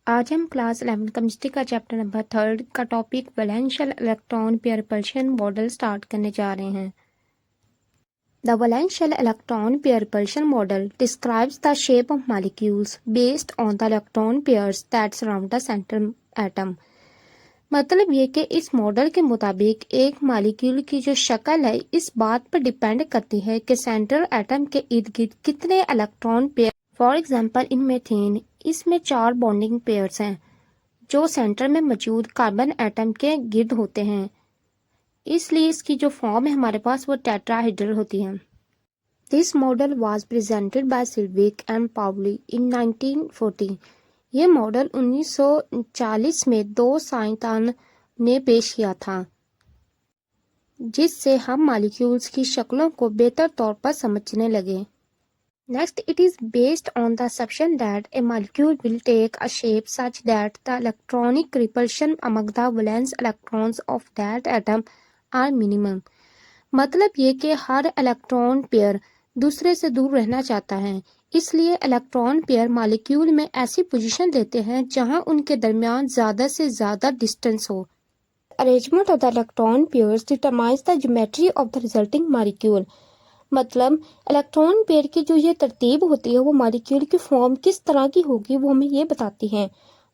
आज हम class 11 chemistry का चैप्टर नंबर 3 का topic valence shell electron pair repulsion model start करने जा रहे हैं। The valence shell electron pair repulsion model describes the shape of molecules based on the electron pairs that surround the central atom. मतलब ये कि इस मॉडल के मुताबिक एक मॉलिक्यूल की जो शक्ल है इस बात पर डिपेंड करती है कि सेंट्रल एटम के इर्द गिर्द कितने electron pair. For example in methane इसमें 4 बॉन्डिंग पेयर्स हैं जो सेंटर में मौजूद कार्बन एटम के गिर्द होते हैं, इसलिए इसकी जो फॉर्म है हमारे पास वो टेट्राहेड्रल होती है। This model was presented by Sidgwick and Powell in 1940। ये मॉडल 1940 में 2 साइंसदान ने पेश किया था, जिससे हम मॉलिक्यूल्स की शक्लों को बेहतर तौर पर समझने लगे। Next, it is based on the assumption that a molecule will take a shape such that the electronic repulsion among the valence electrons of that atom are minimum। मतलब ये कि हर इलेक्ट्रॉन पेयर दूसरे से दूर रहना चाहता है, इसलिए इलेक्ट्रॉन पेयर मॉलिक्यूल में ऐसी पोजीशन लेते हैं जहां उनके दरमियान ज़्यादा से ज़्यादा डिस्टेंस हो। Arrangement of the electron pairs determines the geometry of the resulting molecule। मतलब इलेक्ट्रॉन पेयर की जो ये तरतीब होती है वो मॉलिक्यूल की फॉर्म किस तरह की होगी वो हमें ये बताती है।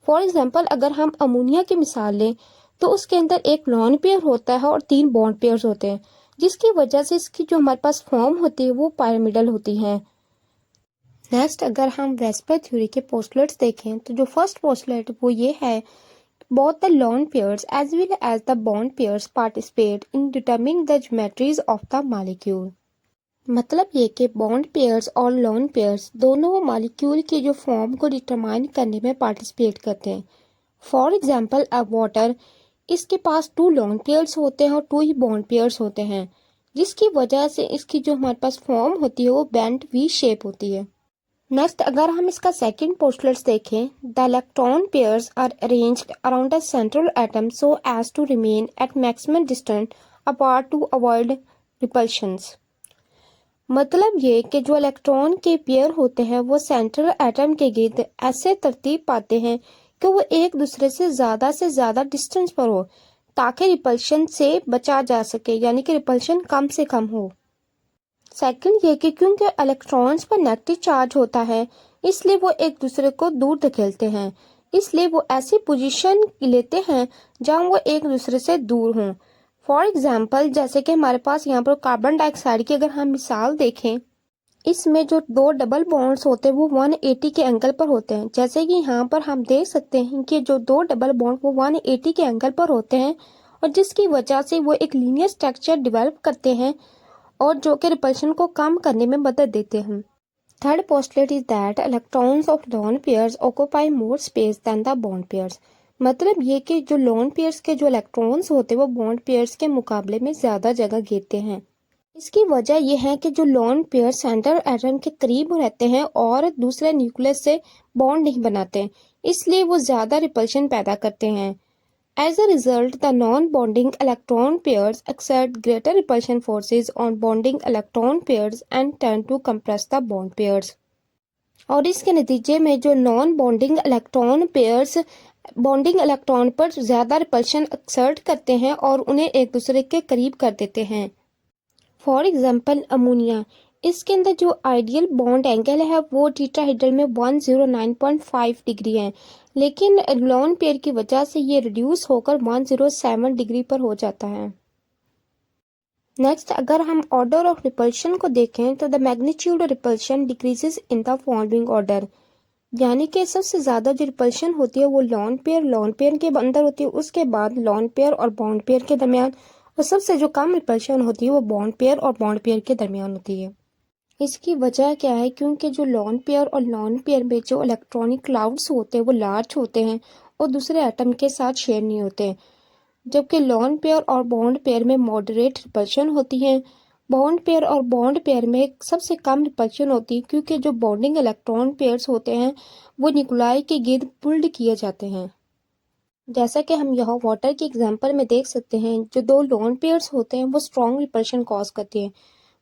फॉर एग्जांपल अगर हम अमोनिया की मिसाल लें तो उसके अंदर एक लॉन पेयर होता है और 3 बॉन्ड पेयर्स होते हैं, जिसकी वजह से इसकी जो हमारे पास फॉर्म होती है वो पिरामिडल होती है। नेक्स्ट, अगर हम वेस्पर थ्योरी के पोस्टुलेट्स देखें तो जो फर्स्ट पोस्टुलेट वो ये है, both the lone pairs as well as the bond pairs participate in determining the geometries of the molecule। मतलब ये कि बॉन्ड पेयर्स और लोन पेयर्स दोनों मॉलिक्यूल की जो फॉर्म को डिटरमाइन करने में पार्टिसिपेट करते हैं। फॉर एग्जांपल अब वाटर, इसके पास 2 लोन पेयर्स होते हैं और 2 ही बॉन्ड पेयर्स होते हैं, जिसकी वजह से इसकी जो हमारे पास फॉर्म होती है वो बेंट वी शेप होती है। नेक्स्ट, अगर हम इसका सेकंड पोस्टुलेट देखें, the electron pairs are arranged around the central atom so as to remain at maximum distance apart to avoid repulsions. मतलब ये कि जो इलेक्ट्रॉन के पेयर होते हैं वो सेंट्रल एटम के गिर्द ऐसे तरतीब पाते हैं कि वो एक दूसरे से ज़्यादा डिस्टेंस पर हो, ताकि रिपल्शन से बचा जा सके, यानी कि रिपल्शन कम से कम हो। सेकंड ये कि क्योंकि इलेक्ट्रॉन्स पर नेगेटिव चार्ज होता है, इसलिए वो एक दूसरे को दूर धकेलते हैं, इसलिए वो ऐसी पोजीशन लेते हैं जहां वो एक दूसरे से दूर हों। फॉर एग्जाम्पल जैसे कि हमारे पास यहाँ पर कार्बन डाइऑक्साइड की अगर हम मिसाल देखें, इसमें जो 2 डबल बॉन्ड्स होते हैं वो 180 के एंगल पर होते हैं। जैसे कि यहाँ पर हम देख सकते हैं कि जो 2 डबल बॉन्ड वो 180 के एंगल पर होते हैं, और जिसकी वजह से वो एक लीनियर स्ट्रक्चर डेवलप करते हैं और जो कि रिपल्शन को कम करने में मदद देते हैं। Third postulate is that electrons of lone pairs occupy more space than the bond pairs. मतलब ये कि जो लोन पेयर्स के जो इलेक्ट्रॉन्स होते हैं वो बॉन्ड पेयर्स के मुकाबले में ज़्यादा जगह घेरते हैं। इसकी वजह यह है कि जो लोन पेयर सेंट्रल एटम के करीब रहते हैं और दूसरे न्यूक्लियस से बॉन्ड नहीं बनाते, इसलिए वो ज़्यादा रिपल्शन पैदा करते हैं। As a result, the non-bonding electron pairs exert greater repulsion forces on bonding electron pairs and tend to compress the bond pairs। और इसके नतीजे में जो non bonding electron pairs bonding electron पर ज़्यादा रिपल्शन एक्सर्ट करते हैं और उन्हें एक दूसरे के करीब कर देते हैं। फॉर एग्जांपल अमोनिया, इसके अंदर जो आइडियल बॉन्ड एंगल है वो टेट्राहेड्रल में 109.5 डिग्री है, लेकिन लोन पेयर की वजह से ये रिड्यूस होकर 107 डिग्री पर हो जाता है। नेक्स्ट, अगर हम ऑर्डर ऑफ रिपल्शन को देखें तो the magnitude of repulsion decreases in the following order. यानी कि सबसे ज़्यादा जो रिपल्शन होती है वो लोन पेयर के अंदर होती है, उसके बाद लोन पेयर और बॉन्ड पेयर के दरमियान, और सबसे जो कम रिपल्शन होती है वो बॉन्ड पेयर और बॉन्ड पेयर के दरमियान होती है। इसकी वजह क्या है, क्योंकि जो लोन पेयर और नॉन पेयर में जो इलेक्ट्रॉनिक क्लाउड्स होते हैं वो लार्ज होते हैं और दूसरे एटम के साथ शेयर नहीं होते, जबकि लोन पेयर और बॉन्ड पेयर में मॉडरेट रिपल्शन होती है। बॉन्ड पेयर और बॉन्ड पेयर में सबसे कम रिपल्शन होती है, क्योंकि जो बॉन्डिंग इलेक्ट्रॉन पेयर्स होते हैं वो न्यूक्लाई के गिर्द पुल्ड किए जाते हैं। जैसा कि हम यहाँ वाटर की एग्जांपल में देख सकते हैं, जो 2 लोन पेयर्स होते हैं वो स्ट्रॉन्ग रिपल्शन कॉज करते हैं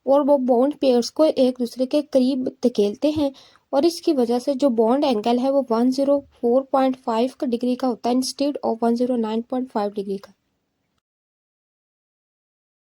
और वो बॉन्ड पेयर्स को एक दूसरे के करीब धकेलते हैं और इसकी वजह से जो बॉन्ड एंगल है वो 104.5 डिग्री का होता है इंस्टेड ऑफ 109.5 डिग्री का।